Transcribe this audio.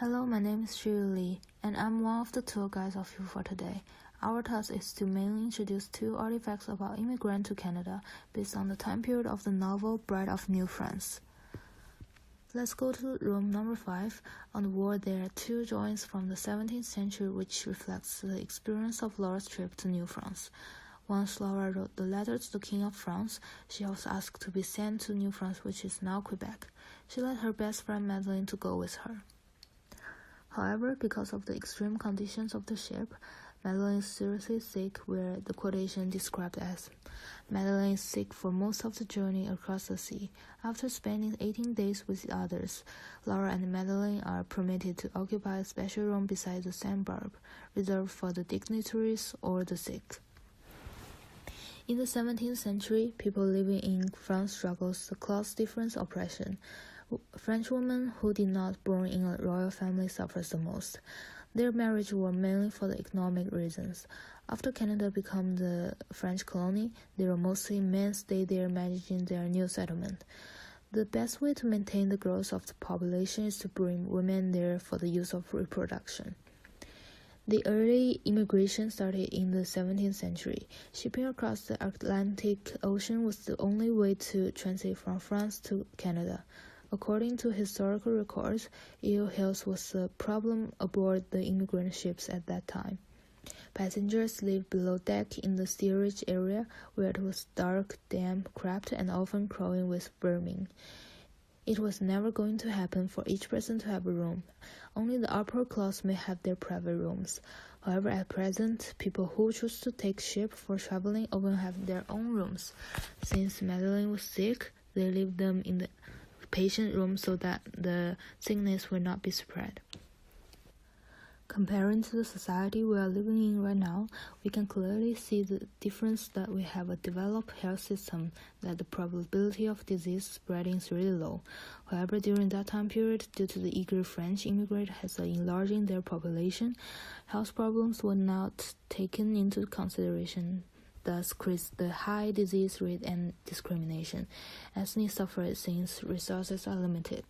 Hello, my name is Shirley, and I'm one of the tour guides of you for today. Our task is to mainly introduce two artifacts about immigrants to Canada based on the time period of the novel Bride of New France. Let's go to room number 5. On the wall there are two drawings from the 17th century which reflects the experience of Laura's trip to New France. Once Laura wrote the letter to the King of France, she was asked to be sent to New France, which is now Quebec. She let her best friend Madeleine to go with her. However, because of the extreme conditions of the ship, Madeleine is seriously sick, where the quotation described as, "Madeleine is sick for most of the journey across the sea. After spending 18 days with the others, Laura and Madeleine are permitted to occupy a special room beside the sandbar, reserved for the dignitaries or the sick." In the 17th century, people living in France struggled with the class difference oppression. French women who did not born in a royal family suffered the most. Their marriages were mainly for the economic reasons. After Canada became the French colony, there were mostly men stayed there managing their new settlement. The best way to maintain the growth of the population is to bring women there for the use of reproduction. The early immigration started in the 17th century. Shipping across the Atlantic Ocean was the only way to transit from France to Canada. According to historical records, ill health was a problem aboard the immigrant ships at that time. Passengers lived below deck in the steerage area, where it was dark, damp, cramped, and often crawling with vermin. It was never going to happen for each person to have a room. Only the upper class may have their private rooms. However, at present, people who choose to take ship for traveling often have their own rooms. Since Madeleine was sick, they lived them in the patient room so that the sickness will not be spread. Comparing to the society we are living in right now, we can clearly see the difference that we have a developed health system, that the probability of disease spreading is really low. However, during that time period, due to the eager French immigrants enlarging their population, health problems were not taken into consideration, thus creates the high disease rate and discrimination. Ethnic suffered since resources are limited.